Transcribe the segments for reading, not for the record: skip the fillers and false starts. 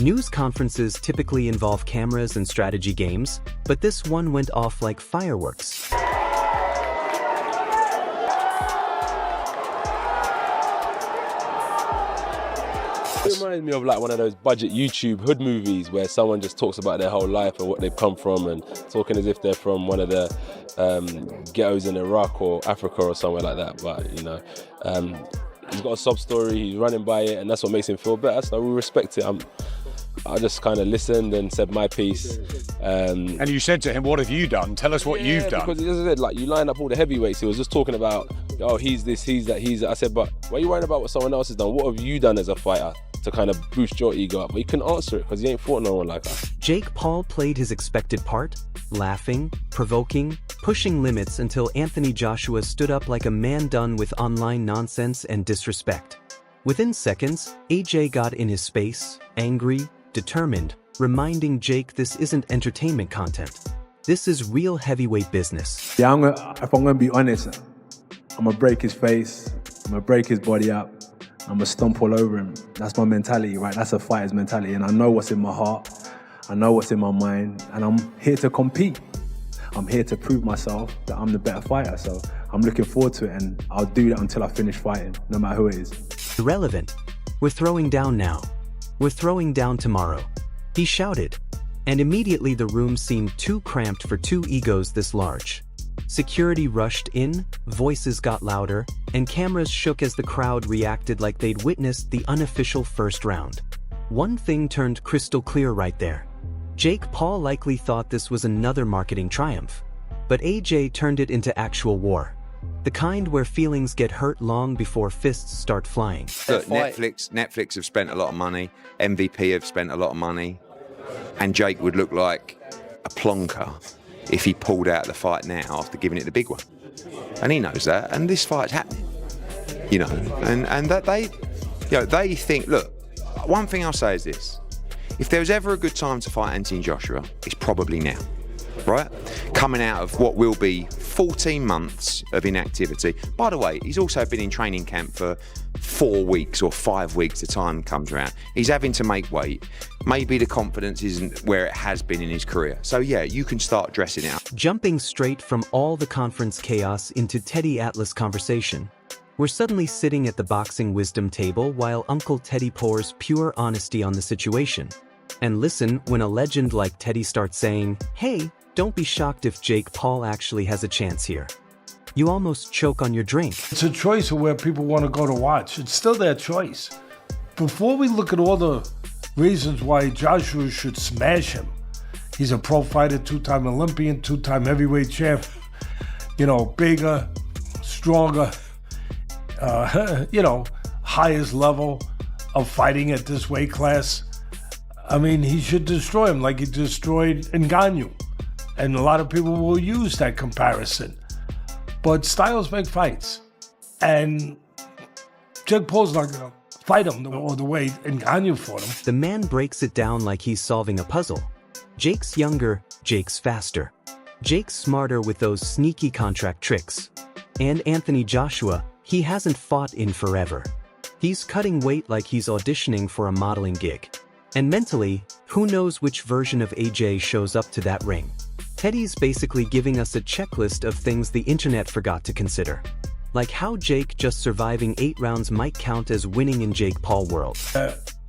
News conferences typically involve cameras and strategy games, but this one went off like fireworks. It reminds me of like one of those budget YouTube hood movies where someone just talks about their whole life and what they've come from and talking as if they're from one of the ghettos in Iraq or Africa or somewhere like that. But you know, he's got a sob story, he's running by it, and that's what makes him feel better, so we respect it. I just kind of listened and said my piece. And you said to him, what have you done? Tell us what you've done. Because as I said, like, you line up all the heavyweights, he was just talking about, oh, he's this, he's that, he's that. I said, but why are you worrying about what someone else has done? What have you done as a fighter to kind of boost your ego up? But he couldn't answer it because he ain't fought no one like us. Jake Paul played his expected part, laughing, provoking, pushing limits until Anthony Joshua stood up like a man done with online nonsense and disrespect. Within seconds, AJ got in his space, angry, determined, reminding Jake this isn't entertainment content. This is real heavyweight business. Yeah, if I'm gonna be honest, I'm gonna break his face, I'm gonna break his body up, I'm gonna stomp all over him. That's my mentality, right? That's a fighter's mentality, and I know what's in my heart, I know what's in my mind, and I'm here to compete. I'm here to prove myself that I'm the better fighter, so I'm looking forward to it, and I'll do that until I finish fighting, no matter who it is. Irrelevant. We're throwing down now. We're throwing down tomorrow. He shouted, and immediately the room seemed too cramped for two egos this large. Security rushed in, voices got louder, and cameras shook as the crowd reacted like they'd witnessed the unofficial first round. One thing turned crystal clear right there. Jake Paul likely thought this was another marketing triumph, but AJ turned it into actual war. The kind where feelings get hurt long before fists start flying. Look, Netflix have spent a lot of money, MVP have spent a lot of money, and Jake would look like a plonker if he pulled out the fight now after giving it the big one. And he knows that, and this fight's happening. You know, and that they think, look, one thing I'll say is this. If there was ever a good time to fight Anthony Joshua, it's probably now, right? Coming out of what will be 14 months of inactivity. By the way, he's also been in training camp for 4 weeks or 5 weeks, the time comes around. He's having to make weight. Maybe the confidence isn't where it has been in his career. So yeah, you can start dressing it up. Jumping straight from all the conference chaos into Teddy Atlas conversation, we're suddenly sitting at the boxing wisdom table while Uncle Teddy pours pure honesty on the situation. And listen when a legend like Teddy starts saying, hey, don't be shocked if Jake Paul actually has a chance here. You almost choke on your drink. It's a choice of where people want to go to watch. It's still their choice. Before we look at all the reasons why Joshua should smash him, he's a pro fighter, two-time Olympian, two-time heavyweight champ, you know, bigger, stronger, highest level of fighting at this weight class. I mean, he should destroy him like he destroyed Ngannou. And a lot of people will use that comparison. But styles make fights. And Jake Paul's not going to fight him the way Ngannou fought him. The man breaks it down like he's solving a puzzle. Jake's younger, Jake's faster. Jake's smarter with those sneaky contract tricks. And Anthony Joshua, he hasn't fought in forever. He's cutting weight like he's auditioning for a modeling gig. And mentally, who knows which version of AJ shows up to that ring. Teddy's basically giving us a checklist of things the internet forgot to consider. Like how Jake just surviving 8 rounds might count as winning in Jake Paul world.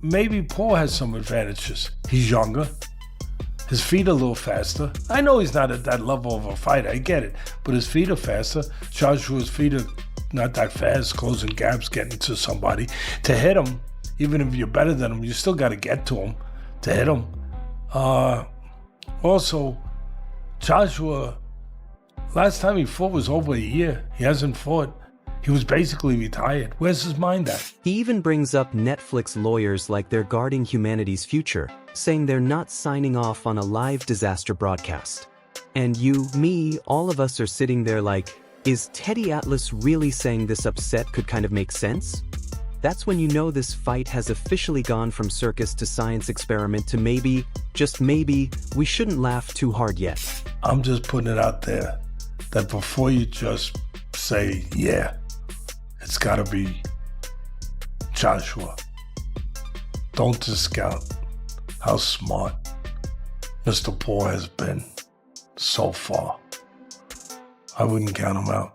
Maybe Paul has some advantages. He's younger. His feet are a little faster. I know he's not at that level of a fighter, I get it. But his feet are faster. Joshua's feet are not that fast, closing gaps, getting to somebody. To hit him, even if you're better than him, you still got to get to him to hit him. Also, Joshua, last time he fought was over a year. He hasn't fought He was basically retired. Where's his mind at? He even brings up Netflix lawyers like they're guarding humanity's future, saying they're not signing off on a live disaster broadcast. And you, me, all of us are sitting there like, is Teddy Atlas really saying this upset could kind of make sense? That's when you know this fight has officially gone from circus to science experiment to maybe, just maybe, we shouldn't laugh too hard yet. I'm just putting it out there that before you just say, yeah, it's gotta be Joshua, don't discount how smart Mr. Paul has been so far. I wouldn't count him out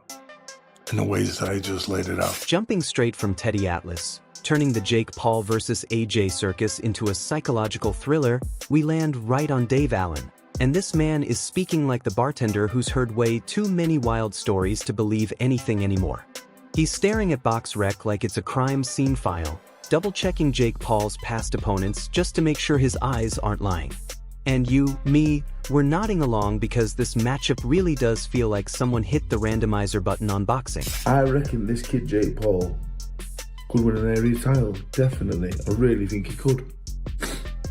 in the ways that I just laid it out. Jumping straight from Teddy Atlas, turning the Jake Paul versus AJ circus into a psychological thriller, we land right on Dave Allen. And this man is speaking like the bartender who's heard way too many wild stories to believe anything anymore. He's staring at BoxRec like it's a crime scene file, double-checking Jake Paul's past opponents just to make sure his eyes aren't lying. And you, me, we're nodding along because this matchup really does feel like someone hit the randomizer button on boxing. I reckon this kid Jake Paul could win an area title, definitely. I really think he could.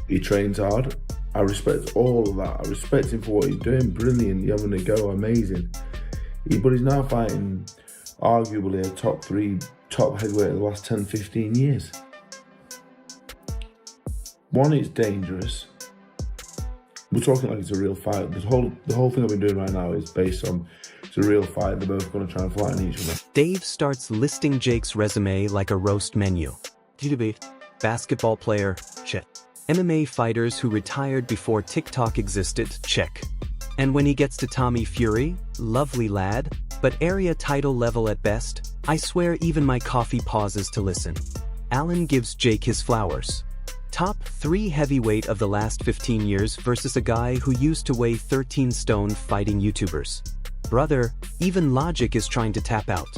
He trains hard. I respect all of that. I respect him for what he's doing. Brilliant, you're having a go, amazing. But he's now fighting arguably a top 3 top heavyweight of the last 10, 15 years. One, it's dangerous. We're talking like it's a real fight. The whole thing I've been doing right now is based on it's a real fight. They're both going to try and flatten each other. Dave starts listing Jake's resume like a roast menu. Basketball player, check. MMA fighters who retired before TikTok existed, check. And when he gets to Tommy Fury, lovely lad, but area title level at best, I swear even my coffee pauses to listen. Allen gives Jake his flowers. Top 3 heavyweight of the last 15 years versus a guy who used to weigh 13 stone fighting YouTubers. Brother, even logic is trying to tap out.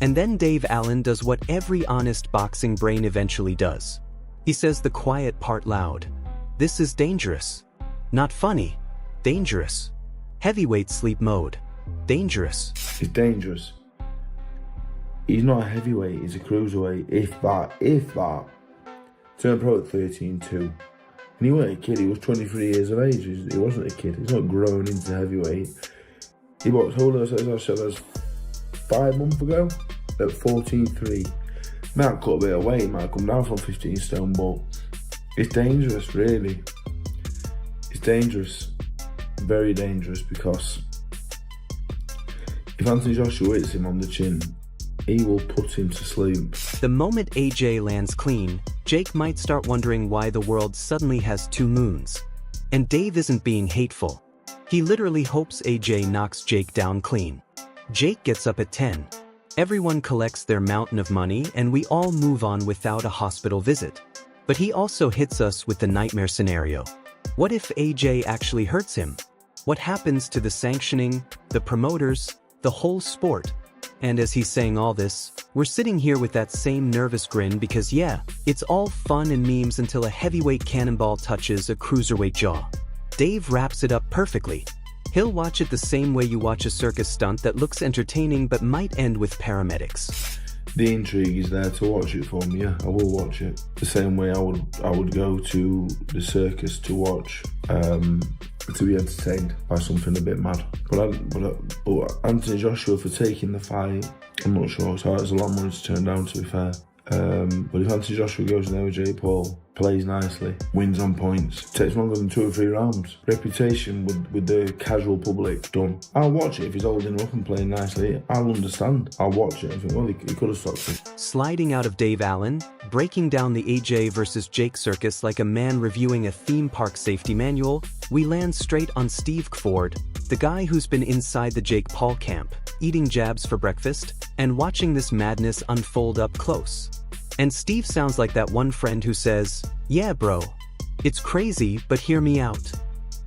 And then Dave Allen does what every honest boxing brain eventually does. He says the quiet part loud. This is dangerous. Not funny. Dangerous. Heavyweight sleep mode. Dangerous. It's dangerous. He's not a heavyweight, he's a cruiserweight, if that. Turned pro at 13-2. And he wasn't a kid, he was 23 years of age. He wasn't a kid, he's not grown into heavyweight. He boxed Julio Cesar 5 months ago at 14-3. Might cut a bit of weight, might come down from 15 stone, but it's dangerous, really. It's dangerous. Very dangerous, because if Anthony Joshua hits him on the chin, he will put him to sleep. The moment AJ lands clean, Jake might start wondering why the world suddenly has 2 moons. And Dave isn't being hateful. He literally hopes AJ knocks Jake down clean. Jake gets up at 10. Everyone collects their mountain of money and we all move on without a hospital visit. But he also hits us with the nightmare scenario. What if AJ actually hurts him? What happens to the sanctioning, the promoters, the whole sport? And as he's saying all this, we're sitting here with that same nervous grin because yeah, it's all fun and memes until a heavyweight cannonball touches a cruiserweight jaw. Dave wraps it up perfectly. He'll watch it the same way you watch a circus stunt that looks entertaining but might end with paramedics. The intrigue is there to watch it for me, yeah, I will watch it. The same way I would go to the circus to watch, to be entertained by something a bit mad. But Anthony Joshua, for taking the fight, I'm not sure, so it's a lot of money to turn down, to be fair. But if Anthony Joshua goes in there with Jake Paul, plays nicely, wins on points, takes longer than 2 or 3 rounds, reputation with the casual public done. I'll watch it if he's holding up and playing nicely. I'll understand. I'll watch it and think, well, he could have stopped it. Sliding out of Dave Allen, breaking down the AJ versus Jake circus like a man reviewing a theme park safety manual, we land straight on Steve Ford, the guy who's been inside the Jake Paul camp, eating jabs for breakfast, and watching this madness unfold up close. And Steve sounds like that one friend who says, yeah bro, it's crazy but hear me out.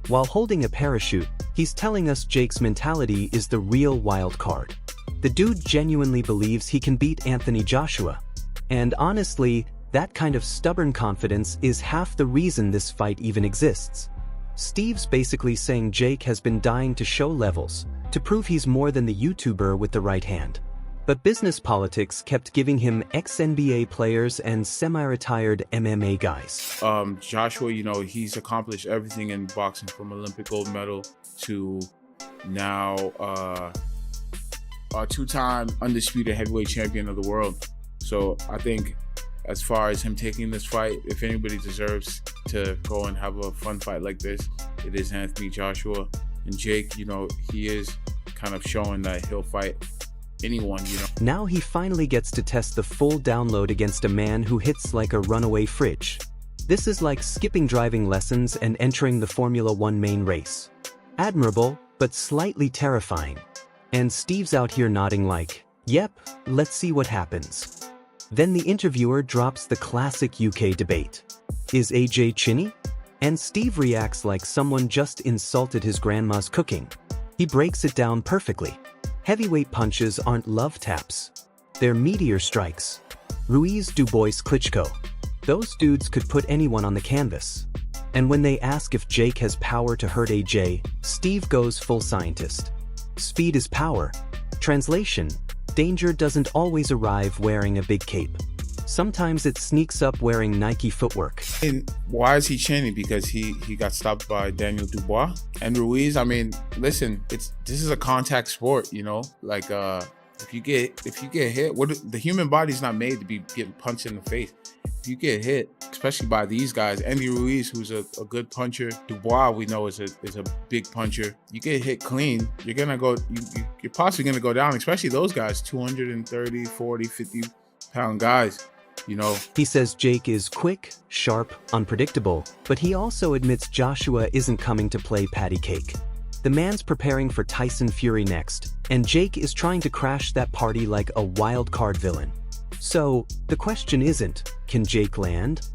While holding a parachute, he's telling us Jake's mentality is the real wild card. The dude genuinely believes he can beat Anthony Joshua. And honestly, that kind of stubborn confidence is half the reason this fight even exists. Steve's basically saying Jake has been dying to show levels, to prove he's more than the YouTuber with the right hand. But business politics kept giving him ex-NBA players and semi-retired MMA guys. Joshua, you know, he's accomplished everything in boxing, from Olympic gold medal to now a two-time undisputed heavyweight champion of the world. So I think as far as him taking this fight, if anybody deserves to go and have a fun fight like this, it is Anthony Joshua. And Jake, you know, he is kind of showing that he'll fight anyone, you know. Now he finally gets to test the full download against a man who hits like a runaway fridge. This is like skipping driving lessons and entering the Formula One main race. Admirable, but slightly terrifying. And Steve's out here nodding like, yep, let's see what happens. Then the interviewer drops the classic UK debate. Is AJ chinny? And Steve reacts like someone just insulted his grandma's cooking. He breaks it down perfectly. Heavyweight punches aren't love taps. They're meteor strikes. Ruiz, Dubois, Klitschko. Those dudes could put anyone on the canvas. And when they ask if Jake has power to hurt AJ, Steve goes full scientist. Speed is power. Translation: danger doesn't always arrive wearing a big cape. Sometimes it sneaks up wearing Nike footwork. And why is he chinny? Because he got stopped by Daniel Dubois and Ruiz. I mean, listen, this is a contact sport, you know. Like if you get hit, the human body's not made to be getting punched in the face. If you get hit, especially by these guys, Andy Ruiz, who's a good puncher, Dubois, we know is a big puncher. You get hit clean, you're gonna go. You're possibly gonna go down. Especially those guys, 230, 40, 50-pound guys. You know. He says Jake is quick, sharp, unpredictable, but he also admits Joshua isn't coming to play patty cake. The man's preparing for Tyson Fury next, and Jake is trying to crash that party like a wild card villain. So, the question isn't, can Jake land?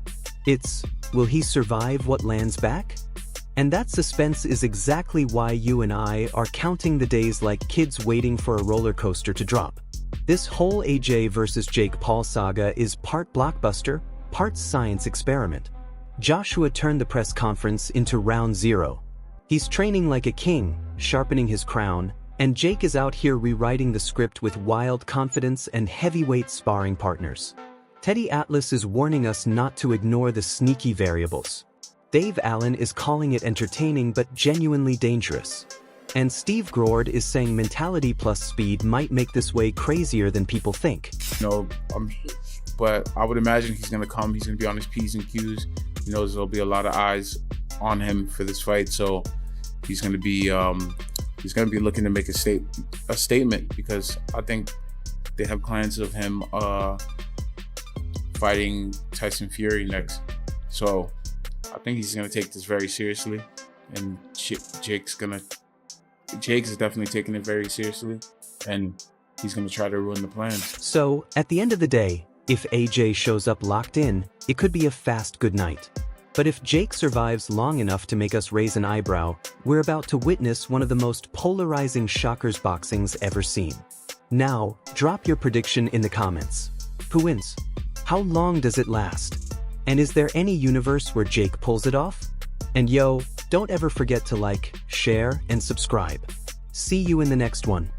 It's, will he survive what lands back? And that suspense is exactly why you and I are counting the days like kids waiting for a roller coaster to drop. This whole AJ versus Jake Paul saga is part blockbuster, part science experiment. Joshua turned the press conference into round zero. He's training like a king, sharpening his crown, and Jake is out here rewriting the script with wild confidence and heavyweight sparring partners. Teddy Atlas is warning us not to ignore the sneaky variables. Dave Allen is calling it entertaining but genuinely dangerous. And Steve Groard is saying mentality plus speed might make this way crazier than people think. No, but I would imagine he's going to come. He's going to be on his P's and Q's. He knows there'll be a lot of eyes on him for this fight, so he's going to be looking to make a statement, because I think they have plans of him fighting Tyson Fury next. So I think he's going to take this very seriously, and Jake's definitely taking it very seriously, and he's going to try to ruin the plans. So, at the end of the day, if AJ shows up locked in, it could be a fast good night. But if Jake survives long enough to make us raise an eyebrow, we're about to witness one of the most polarizing shockers boxing's ever seen. Now, drop your prediction in the comments. Who wins? How long does it last? And is there any universe where Jake pulls it off? And yo, don't ever forget to like, share, and subscribe. See you in the next one.